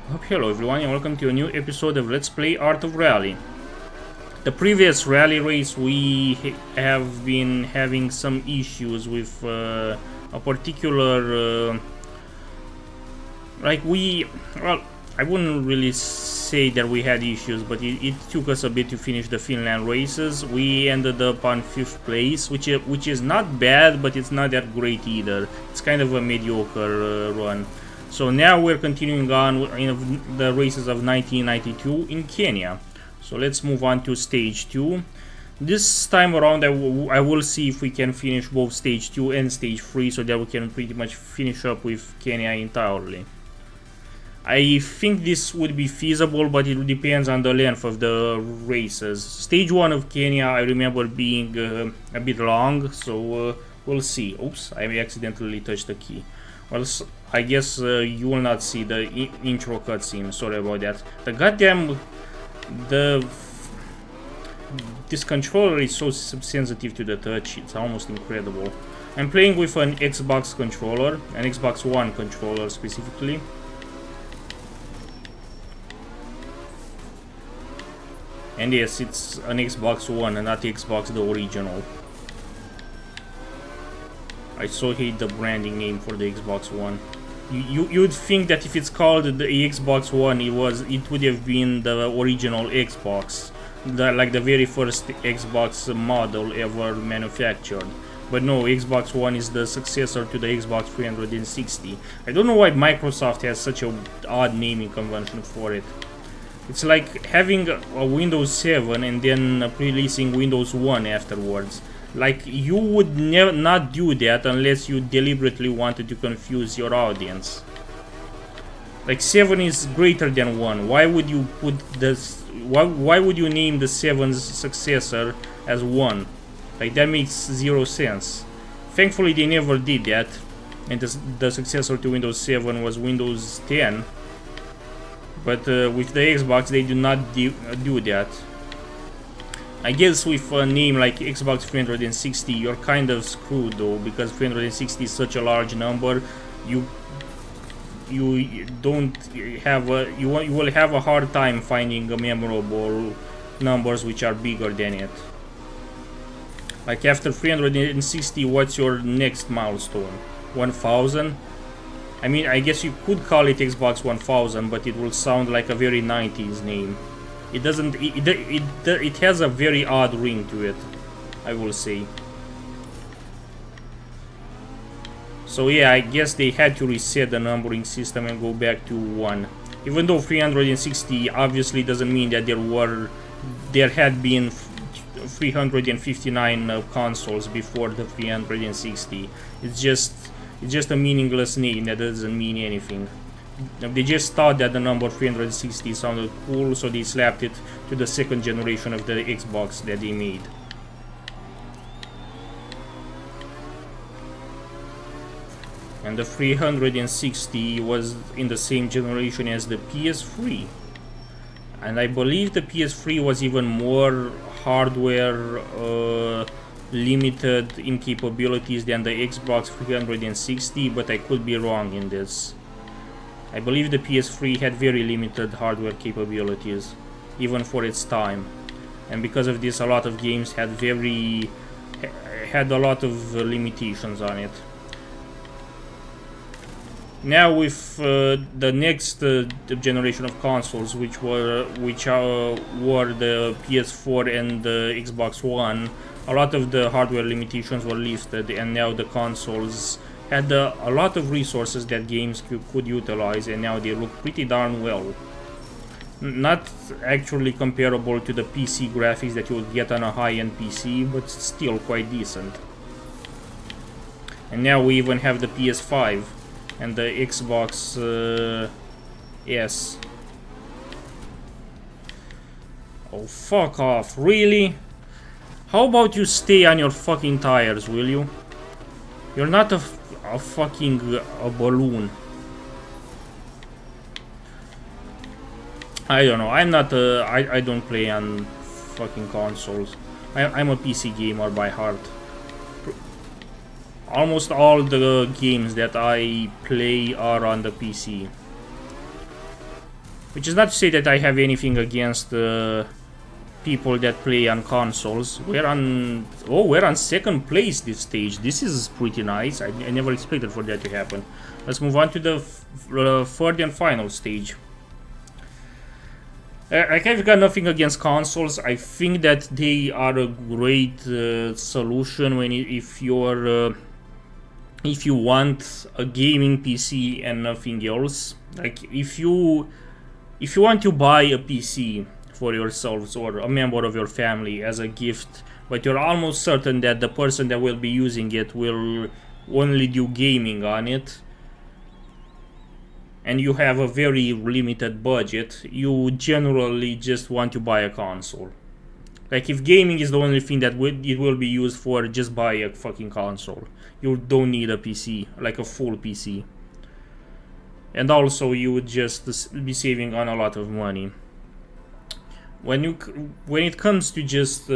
Hello everyone and welcome to a new episode of Let's Play Art of Rally. The previous rally race we have been having some issues with a particular well, I wouldn't really say that we had issues, but it took us a bit to finish the Finland races. We ended up on 5th place, which is not bad, but it's not that great either. It's kind of a mediocre run. So now we're continuing on in the races of 1992 in Kenya. So let's move on to stage 2. This time around I will see if we can finish both stage 2 and stage 3 so that we can pretty much finish up with Kenya entirely. I think this would be feasible, but it depends on the length of the races. Stage 1 of Kenya I remember being a bit long, so we'll see. Oops, I accidentally touched the key. Well, I guess you will not see the intro cutscene, sorry about that. This controller is so sensitive to the touch, it's almost incredible. I'm playing with an Xbox controller, an Xbox One controller specifically. And yes, it's an Xbox One and not Xbox the original. I so hate the branding name for the Xbox One. You'd think that if it's called the Xbox One, it would have been the original Xbox, like the very first Xbox model ever manufactured. But no, Xbox One is the successor to the Xbox 360. I don't know why Microsoft has such an odd naming convention for it. It's like having a Windows 7 and then releasing Windows 1 afterwards. Like, you would not do that unless you deliberately wanted to confuse your audience. Like, 7 is greater than 1. Why would you put this? Why would you name the 7's successor as 1? Like, that makes zero sense. Thankfully, they never did that, and the successor to Windows 7 was Windows 10. But with the Xbox, they do not do that. I guess with a name like Xbox 360, you're kind of screwed though, because 360 is such a large number. You will have a hard time finding memorable numbers which are bigger than it. Like after 360, what's your next milestone? 1000? I mean, I guess you could call it Xbox 1000, but it will sound like a very 90s name. It doesn't. It has a very odd ring to it, I will say. So yeah, I guess they had to reset the numbering system and go back to 1. Even though 360 obviously doesn't mean that there had been 359 consoles before the 360. It's just a meaningless name that doesn't mean anything. They just thought that the number 360 sounded cool, so they slapped it to the second generation of the Xbox that they made. And the 360 was in the same generation as the PS3. And I believe the PS3 was even more hardware limited in capabilities than the Xbox 360, but I could be wrong in this. I believe the PS3 had very limited hardware capabilities, even for its time, and because of this, a lot of games had a lot of limitations on it. Now, with the next generation of consoles, which were the PS4 and the Xbox One, a lot of the hardware limitations were lifted, and now the consoles had a lot of resources that games could utilize, and now they look pretty darn well. Not actually comparable to the PC graphics that you would get on a high-end PC, but still quite decent. And now we even have the PS5 and the Xbox S. Oh, fuck off, really? How about you stay on your fucking tires, will you? You're not a fucking balloon. I don't know. I'm not. I don't play on fucking consoles. I'm a PC gamer by heart. Almost all the games that I play are on the PC. Which is not to say that I have anything against people that play on consoles. We're on second place this stage. This is pretty nice. I never expected for that to happen. Let's move on to the third and final stage. I've got nothing against consoles. I think that they are a great solution when if you want a gaming PC and nothing else. Like if you want to buy a PC for yourselves or a member of your family as a gift, but you're almost certain that the person that will be using it will only do gaming on it, and you have a very limited budget, you generally just want to buy a console. Like if gaming is the only thing that it will be used for, just buy a fucking console. You don't need a PC, like a full PC. And also you would just be saving on a lot of money. When it comes to just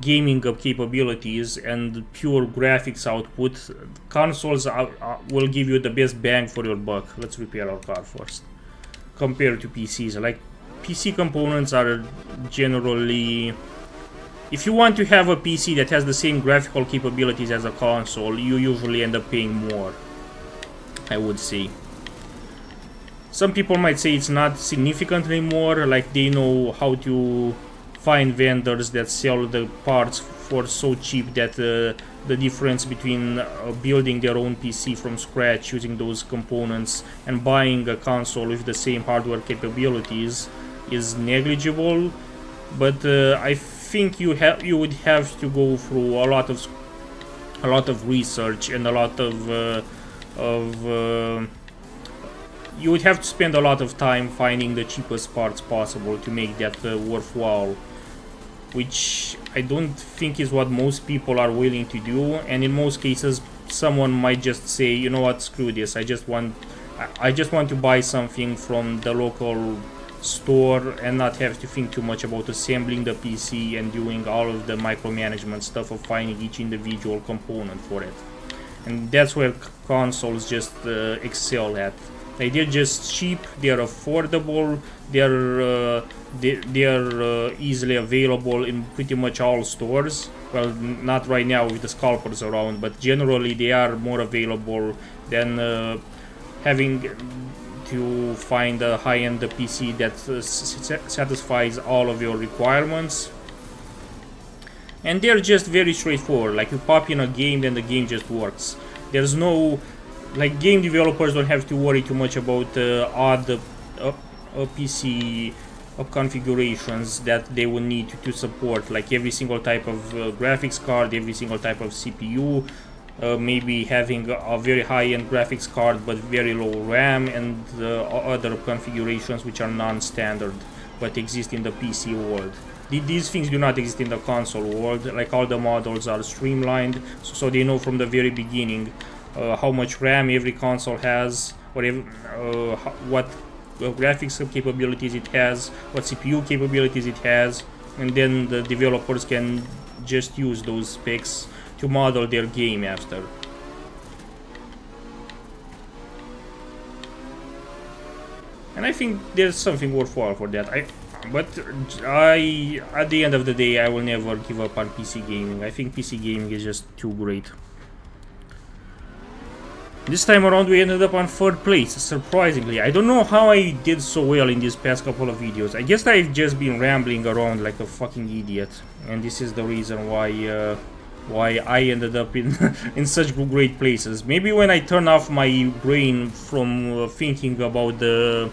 gaming capabilities and pure graphics output, consoles will give you the best bang for your buck. Let's repair our car first. Compared to PCs, like PC components are generally, if you want to have a PC that has the same graphical capabilities as a console, you usually end up paying more, I would say. Some people might say it's not significantly more, like they know how to find vendors that sell the parts for so cheap that the difference between building their own PC from scratch using those components and buying a console with the same hardware capabilities is negligible. But I think you would have to go through a lot of research and a lot of you would have to spend a lot of time finding the cheapest parts possible to make that worthwhile, which I don't think is what most people are willing to do. And in most cases someone might just say, you know what, screw this, I just want to buy something from the local store and not have to think too much about assembling the PC and doing all of the micromanagement stuff of finding each individual component for it. And that's where consoles just excel at. Like, they're just cheap, they're affordable, they're easily available in pretty much all stores. Well, not right now with the scalpers around, but generally they are more available than having to find a high-end PC that satisfies all of your requirements. And they're just very straightforward. Like, you pop in a game, then the game just works. There's no, like, game developers don't have to worry too much about odd PC configurations that they will need to support, like every single type of graphics card, every single type of CPU, maybe having a very high-end graphics card but very low RAM, and other configurations which are non-standard but exist in the PC world. These things do not exist in the console world. Like, all the models are streamlined, so they know from the very beginning how much RAM every console has, or what graphics capabilities it has, what CPU capabilities it has, and then the developers can just use those specs to model their game after. And I think there's something worthwhile for that. But at the end of the day, I will never give up on PC gaming. I think PC gaming is just too great. This time around we ended up on third place, surprisingly. I don't know how I did so well in these past couple of videos. I guess I've just been rambling around like a fucking idiot, and this is the reason why I ended up in in such great places. Maybe when I turn off my brain from thinking about the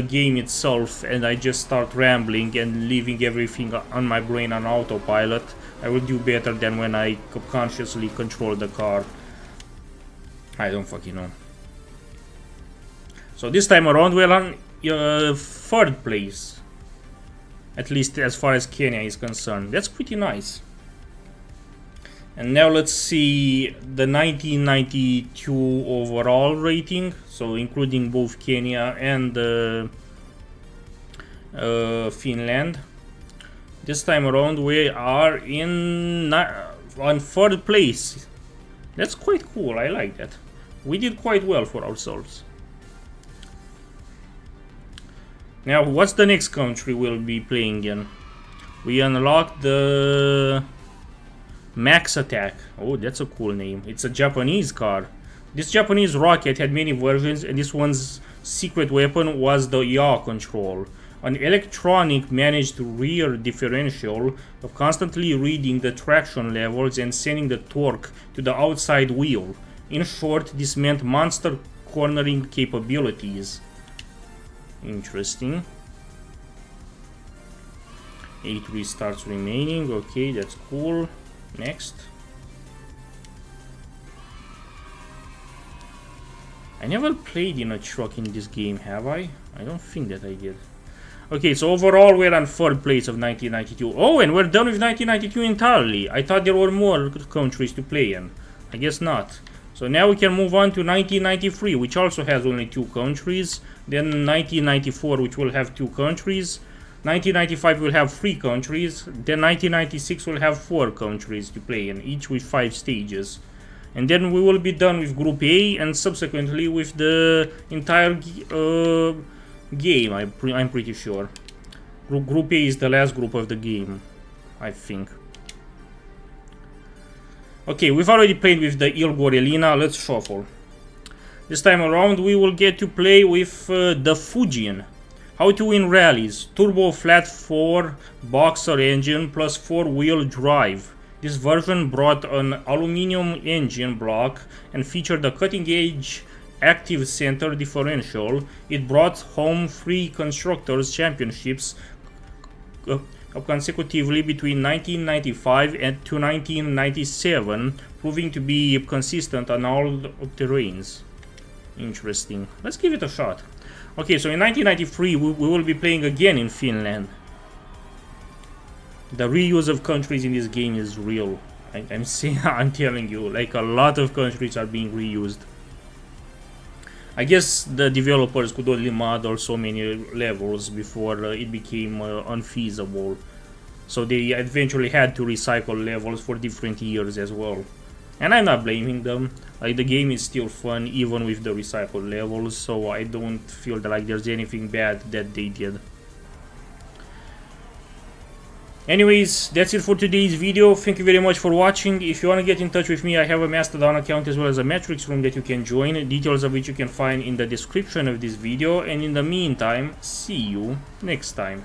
game itself and I just start rambling and leaving everything on my brain on autopilot, I will do better than when I consciously control the car. I don't fucking know. So this time around we're on third place, at least as far as Kenya is concerned. That's pretty nice. And now let's see the 1992 overall rating, so including both Kenya and Finland. This time around we are on third place. That's quite cool, I like that. We did quite well for ourselves. Now, what's the next country we'll be playing in? We unlocked the Max Attack. Oh, that's a cool name. It's a Japanese car. This Japanese rocket had many versions, and this one's secret weapon was the yaw control. An electronic managed rear differential of constantly reading the traction levels and sending the torque to the outside wheel. In short, this meant monster cornering capabilities. Interesting. 8 restarts remaining. Okay, that's cool. Next. I never played in a truck in this game, have I? I don't think that I did. Okay, so overall we're on 3rd place of 1992. Oh, and we're done with 1992 entirely. I thought there were more countries to play in. I guess not. So now we can move on to 1993, which also has only 2 countries. Then 1994, which will have 2 countries. 1995 will have 3 countries. Then 1996 will have 4 countries to play in, each with 5 stages. And then we will be done with Group A and subsequently with the entire game, I'm pretty sure. Group A is the last group of the game, I think. Okay, we've already played with the Ilgorelina. Let's shuffle. This time around we will get to play with the Fujian. How to win rallies. Turbo flat 4 boxer engine plus 4-wheel drive. This version brought an aluminum engine block and featured a cutting-edge active center differential. It brought home 3 Constructors' Championships consecutively between 1995 and to 1997, proving to be consistent on all terrains. Interesting. Let's give it a shot. Okay, so in 1993 we will be playing again in Finland. The reuse of countries in this game is real. I'm telling you, like a lot of countries are being reused. I guess the developers could only model so many levels before it became unfeasible. So they eventually had to recycle levels for different years as well. And I'm not blaming them. Like, the game is still fun even with the recycled levels, so I don't feel that like there's anything bad that they did. Anyways, that's it for today's video. Thank you very much for watching. If you want to get in touch with me, I have a Mastodon account as well as a Matrix room that you can join, details of which you can find in the description of this video. And in the meantime, see you next time.